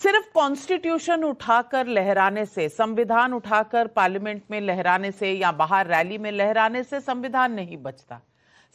सिर्फ कॉन्स्टिट्यूशन उठाकर लहराने से, संविधान उठाकर पार्लियामेंट में लहराने से या बाहर रैली में लहराने से संविधान नहीं बचता।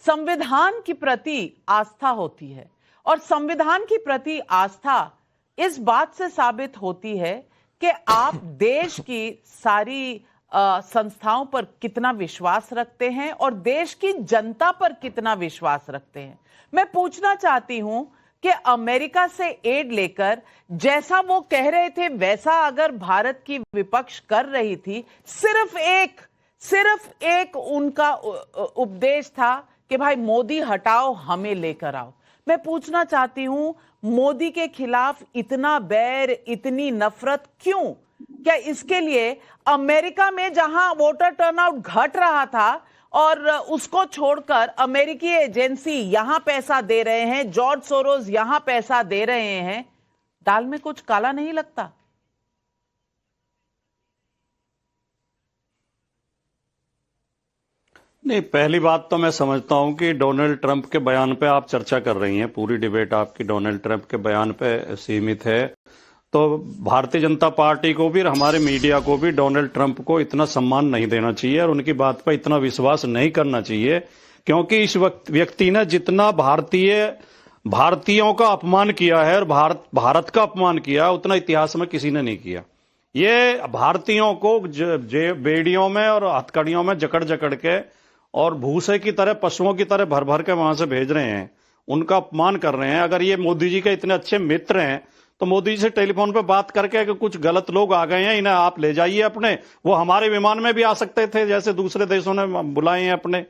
संविधान की प्रति आस्था होती है, और संविधान की प्रति आस्था इस बात से साबित होती है कि आप देश की सारी संस्थाओं पर कितना विश्वास रखते हैं और देश की जनता पर कितना विश्वास रखते हैं। मैं पूछना चाहती हूं कि अमेरिका से एड लेकर जैसा वो कह रहे थे वैसा अगर भारत की विपक्ष कर रही थी, सिर्फ एक उनका उपदेश था कि भाई मोदी हटाओ, हमें लेकर आओ। मैं पूछना चाहती हूं, मोदी के खिलाफ इतना बैर, इतनी नफरत क्यों? क्या इसके लिए अमेरिका में जहां वोटर टर्नआउट घट रहा था और उसको छोड़कर अमेरिकी एजेंसी यहां पैसा दे रहे हैं, जॉर्ज सोरोस यहां पैसा दे रहे हैं, दाल में कुछ काला नहीं लगता? नहीं, पहली बात तो मैं समझता हूं कि डोनाल्ड ट्रंप के बयान पे आप चर्चा कर रही हैं, पूरी डिबेट आपकी डोनाल्ड ट्रंप के बयान पे सीमित है। तो भारतीय जनता पार्टी को भी और हमारे मीडिया को भी डोनाल्ड ट्रंप को इतना सम्मान नहीं देना चाहिए और उनकी बात पर इतना विश्वास नहीं करना चाहिए, क्योंकि इस व्यक्ति ने जितना भारतीयों का अपमान किया है और भारत का अपमान किया उतना इतिहास में किसी ने नहीं किया। ये भारतीयों को बेड़ियों में और हथकड़ियों में जकड़ जकड़ के और भूसे की तरह, पशुओं की तरह भर भर के वहां से भेज रहे हैं, उनका अपमान कर रहे हैं। अगर ये मोदी जी के इतने अच्छे मित्र हैं तो मोदी जी से टेलीफोन पे बात करके अगर कुछ गलत लोग आ गए हैं, इन्हें आप ले जाइए अपने, वो हमारे विमान में भी आ सकते थे जैसे दूसरे देशों ने बुलाए हैं अपने।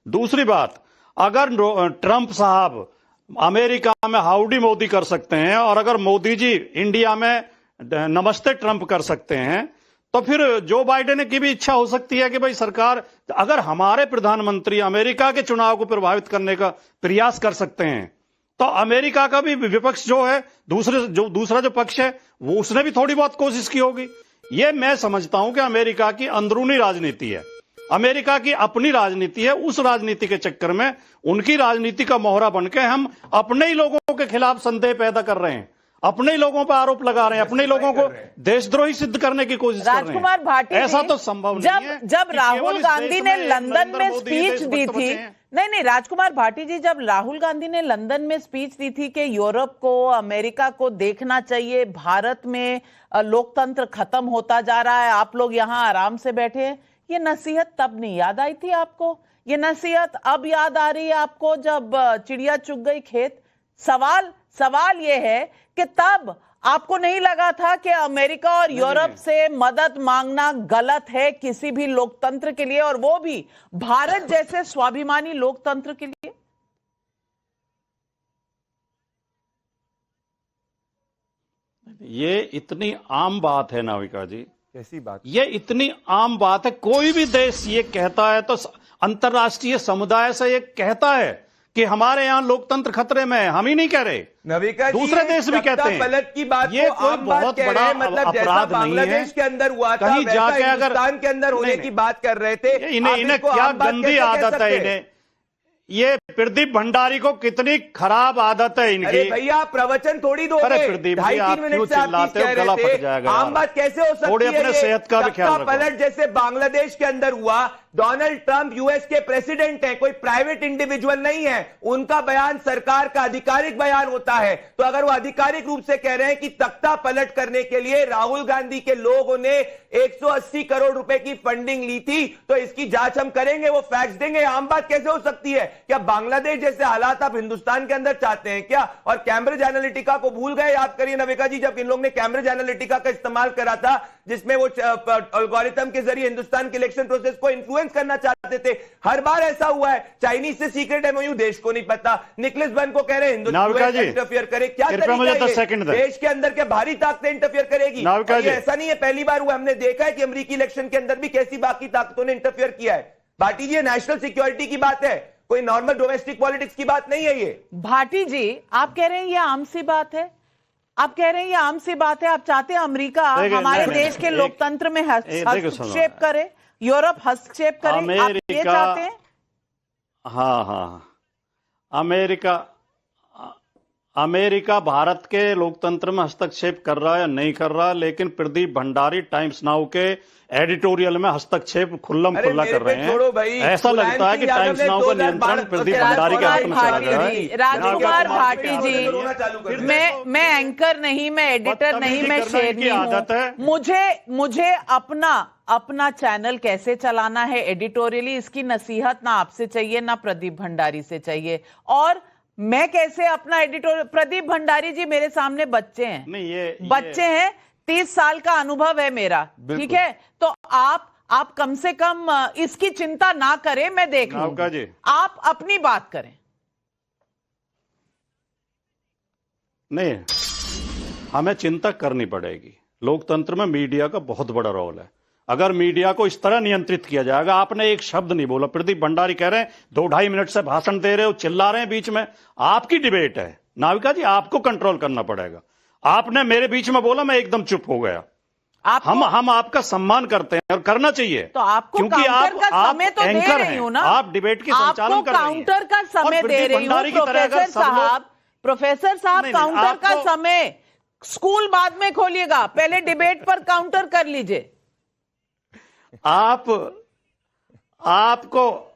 दूसरी बात, अगर ट्रंप साहब अमेरिका में हाउडी मोदी कर सकते हैं और अगर मोदी जी इंडिया में नमस्ते ट्रंप कर सकते हैं, तो फिर जो बाइडेन की भी इच्छा हो सकती है कि भाई सरकार, अगर हमारे प्रधानमंत्री अमेरिका के चुनाव को प्रभावित करने का प्रयास कर सकते हैं, तो अमेरिका का भी विपक्ष जो है, दूसरा जो पक्ष है, वो उसने भी थोड़ी बहुत कोशिश की होगी। ये मैं समझता हूं कि अमेरिका की अंदरूनी राजनीति है, अमेरिका की अपनी राजनीति है। उस राजनीति के चक्कर में उनकी राजनीति का मोहरा बनके हम अपने ही लोगों के खिलाफ संदेह पैदा कर रहे हैं, अपने ही लोगों पर आरोप लगा रहे हैं, अपने लोगों को देशद्रोही सिद्ध करने की कोशिश कर रहे हैं। राजकुमार भाटी, ऐसा तो संभव नहीं है। जब राहुल गांधी ने लंदन में स्पीच दी थी, नहीं राजकुमार भाटी जी, जब राहुल गांधी ने लंदन में स्पीच दी थी कि यूरोप को, अमेरिका को देखना चाहिए, भारत में लोकतंत्र खत्म होता जा रहा है, आप लोग यहां आराम से बैठे हैं, ये नसीहत तब नहीं याद आई थी आपको? ये नसीहत अब याद आ रही है आपको जब चिड़िया चुग गई खेत? सवाल ये है कि तब आपको नहीं लगा था कि अमेरिका और यूरोप से मदद मांगना गलत है किसी भी लोकतंत्र के लिए, और वो भी भारत जैसे स्वाभिमानी लोकतंत्र के लिए? ये इतनी आम बात है नाविका जी, कैसी बात? ये इतनी आम बात है, कोई भी देश ये कहता है तो अंतरराष्ट्रीय समुदाय से ये कहता है कि हमारे यहाँ लोकतंत्र खतरे में है, हम ही नहीं कह रहे, नविका जी, दूसरे देश भी कहते हैं। पलट की बात ये को कोई आम बात बहुत कह बड़ा रहे हैं, मतलब जैसा अपराध नहीं है। बांग्लादेश के अंदर हुआ था, कहीं जाके अगर हिंदुस्तान के अंदर होने की बात कर रहे थे। इन्हें क्या गंदी आदत है, इन्हें ये प्रदीप भंडारी को कितनी खराब आदत है इनकी। अरे भैया, प्रवचन थोड़ी दो, अरे प्रदीप जी, आप क्यों चिल्लाते हो? गला फट जाएगा। आम बात कैसे हो सकती है? थोड़ी अपने सेहत का भी ख्याल रखो। पलट जैसे बांग्लादेश के अंदर हुआ, डोनाल्ड ट्रंप यूएस के प्रेसिडेंट है, कोई प्राइवेट इंडिविजुअल नहीं है, उनका बयान सरकार का आधिकारिक बयान होता है। तो अगर वो आधिकारिक रूप से कह रहे हैं कि तख्ता पलट करने के लिए राहुल गांधी के लोगों ने 180 करोड़ रुपए की फंडिंग ली थी, तो इसकी जांच हम करेंगे, वो फैक्ट्स देंगे। आम बात कैसे हो सकती है? क्या बांग्लादेश जैसे हालात आप हिंदुस्तान के अंदर चाहते हैं क्या? और कैम्ब्रिज एनालिटिका को भूल गए? याद करिए नविका जी, जब इन लोग ने कैम्ब्रिज एनालिटिका का इस्तेमाल करा था, जिसमें वो एल्गोरिथम के जरिए हिंदुस्तान के इलेक्शन प्रोसेस को इन्फ्लुएंस करना चाहते थे। हर बार ऐसा हुआ है। चाइनीज से सीक्रेट एमओयू देश को नहीं पता, निकलिस बन को कह रहे हैं हिंदुस्तान इंटरफियर करे। क्या देश के अंदर के भारी ताकतें इंटरफियर करेगी? ऐसा नहीं है पहली बार हुआ, हमने देखा है कि अमेरिकी इलेक्शन के अंदर भी कैसी बाकी ताकतों ने इंटरफियर किया है। भाटी जी, नेशनल सिक्योरिटी की बात है, कोई नॉर्मल डोमेस्टिक पॉलिटिक्स की बात नहीं है ये। भाटी जी, आप कह रहे हैं ये आम सी बात है? आप कह रहे हैं ये आम सी बात है? आप चाहते हैं अमेरिका हमारे देश के लोकतंत्र में हस्तक्षेप करे, यूरोप हस्तक्षेप करे, आप ये चाहते हैं? हाँ, अमेरिका भारत के लोकतंत्र में हस्तक्षेप कर रहा है या नहीं कर रहा, लेकिन प्रदीप भंडारी टाइम्स नाउ के एडिटोरियल में हस्तक्षेप खुल्लम खुल्ला कर रहे हैं। ऐसा लगता है कि टाइम्स नाउ का नियंत्रण प्रदीप भंडारी के हाथ में चला गया है। राजकुमार भाटी जी, मैं एंकर नहीं, मैं एडिटर नहीं, मैं शेरनी हूं। मुझे अपना चैनल कैसे चलाना है एडिटोरियली, इसकी नसीहत ना आपसे चाहिए ना प्रदीप भंडारी से चाहिए। और मैं कैसे अपना एडिटोरियल, प्रदीप भंडारी जी मेरे सामने बच्चे हैं, नहीं ये बच्चे हैं, 30 साल का अनुभव है मेरा, ठीक है? तो आप कम से कम इसकी चिंता ना करें, मैं देख लूंगी, आप अपनी बात करें। नहीं, हमें चिंता करनी पड़ेगी। लोकतंत्र में मीडिया का बहुत बड़ा रोल है। अगर मीडिया को इस तरह नियंत्रित किया जाएगा, आपने एक शब्द नहीं बोला, प्रदीप भंडारी कह रहे हैं 2-2.5 मिनट से भाषण दे रहे हो, चिल्ला रहे हैं बीच में, आपकी डिबेट है नाविका जी, आपको कंट्रोल करना पड़ेगा। आपने मेरे बीच में बोला, मैं एकदम चुप हो गया। हम आपका सम्मान करते हैं और करना चाहिए, तो आपको क्योंकि आप समय तो एंकर हैं, आप डिबेट की संचालन कर रही हैं। काउंटर का समय दे रही हूं प्रोफेसर साहब, काउंटर का समय स्कूल बाद में खोलिएगा, पहले डिबेट पर काउंटर कर लीजिए। आपको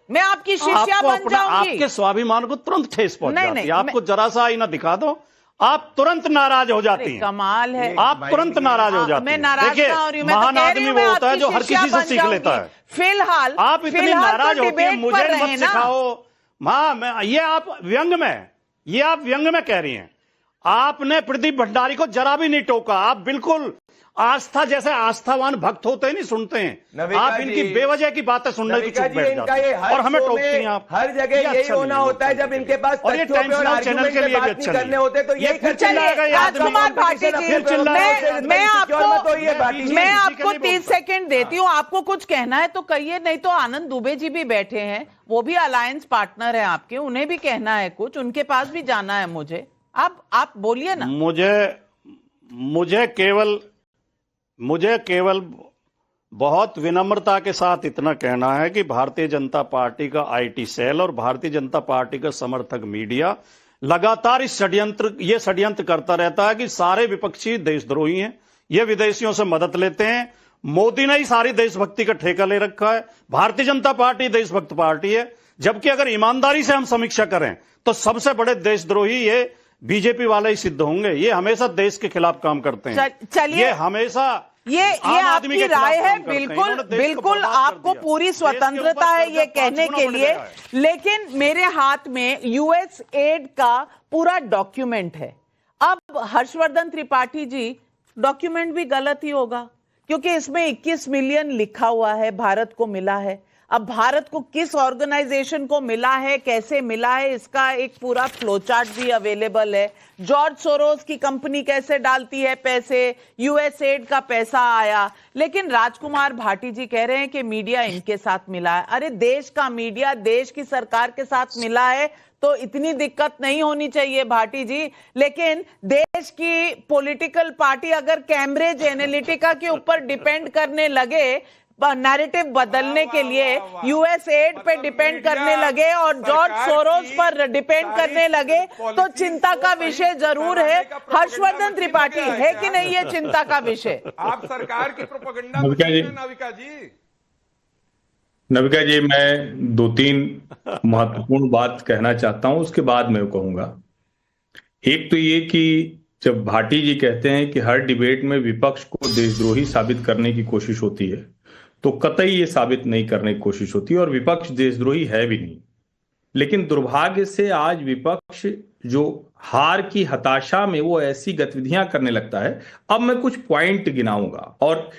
मैं आपकी शिष्या बन जाऊंगी। आपके स्वाभिमान को तुरंत ठेस पहुंच जाती है। आपको जरा सा आईना दिखा दो, आप तुरंत नाराज हो जाती हैं। कमाल है, आप तुरंत नाराज हो जाती हैं। मैं नाराज ना हो रही हूं, मैं महान आदमी वो होता है जो हर किसी से सीख लेता है। फिलहाल आप इतनी नाराज होती हैं, मुझे मत सिखाओ मां। ये आप व्यंग में कह रही हैं। आपने प्रदीप भंडारी को जरा भी नहीं टोका। आप बिल्कुल आस्था जैसे आस्थावान भक्त होते हैं, नहीं सुनते हैं आप, इनकी बेवजह की बातें सुनने की चुप बैठ जाते हैं और हमें टोकती हैं आप। हर जगह यही होना होता है जब इनके पास और ये टाइम्स नाउ चैनल के लिए भी अच्छा करने होते तो ये राजकुमार भाटी जी, मैं आपको 30 सेकंड देती हूँ, आपको कुछ कहना है तो कहिए, नहीं तो आनंद दुबे जी भी बैठे हैं, वो भी अलायंस पार्टनर है आपके, उन्हें भी कहना है कुछ, उनके पास भी जाना है मुझे। आप बोलिए ना। मुझे केवल बहुत विनम्रता के साथ इतना कहना है कि भारतीय जनता पार्टी का आईटी सेल और भारतीय जनता पार्टी का समर्थक मीडिया लगातार ये षड्यंत्र करता रहता है कि सारे विपक्षी देशद्रोही हैं, ये विदेशियों से मदद लेते हैं, मोदी ने ही सारी देशभक्ति का ठेका ले रखा है, भारतीय जनता पार्टी देशभक्त पार्टी है। जबकि अगर ईमानदारी से हम समीक्षा करें तो सबसे बड़े देशद्रोही ये बीजेपी वाले ही सिद्ध होंगे। ये हमेशा देश के खिलाफ काम करते हैं। चलिए, ये हमेशा ये आपकी राय है, बिल्कुल आपको पूरी स्वतंत्रता है ये कहने के लिए, लेकिन मेरे हाथ में यूएस एड का पूरा डॉक्यूमेंट है। अब हर्षवर्धन त्रिपाठी जी, डॉक्यूमेंट भी गलत ही होगा क्योंकि इसमें 21 मिलियन लिखा हुआ है, भारत को मिला है। अब भारत को किस ऑर्गेनाइजेशन को मिला है, कैसे मिला है, इसका एक पूरा फ्लोचार्ट भी अवेलेबल है। जॉर्ज सोरोस की कंपनी कैसे डालती है पैसे, यूएस एड का पैसा आया। लेकिन राजकुमार भाटी जी कह रहे हैं कि मीडिया इनके साथ मिला है। अरे देश का मीडिया देश की सरकार के साथ मिला है तो इतनी दिक्कत नहीं होनी चाहिए भाटी जी। लेकिन देश की पॉलिटिकल पार्टी अगर कैम्ब्रिज एनालिटिका के ऊपर डिपेंड करने लगे, नैरेटिव बदलने के लिए यूएस एड पे डिपेंड करने लगे और जॉर्ज सोरोस पर डिपेंड करने लगे, तो चिंता का विषय जरूर है। हर्षवर्धन त्रिपाठी, है कि नहीं ये चिंता का विषय? आप सरकार की प्रोपेगेंडा नविका जी, मैं 2-3 महत्वपूर्ण बात कहना चाहता हूं, उसके बाद मैं कहूंगा। एक तो ये कि जब भाटी जी कहते हैं कि हर डिबेट में विपक्ष को देशद्रोही साबित करने की कोशिश होती है, तो कतई ये साबित नहीं करने की कोशिश होती है और विपक्ष देशद्रोही है भी नहीं। लेकिन दुर्भाग्य से आज विपक्ष जो हार की हताशा में वो ऐसी गतिविधियां करने लगता है। अब मैं कुछ पॉइंट गिनाऊंगा और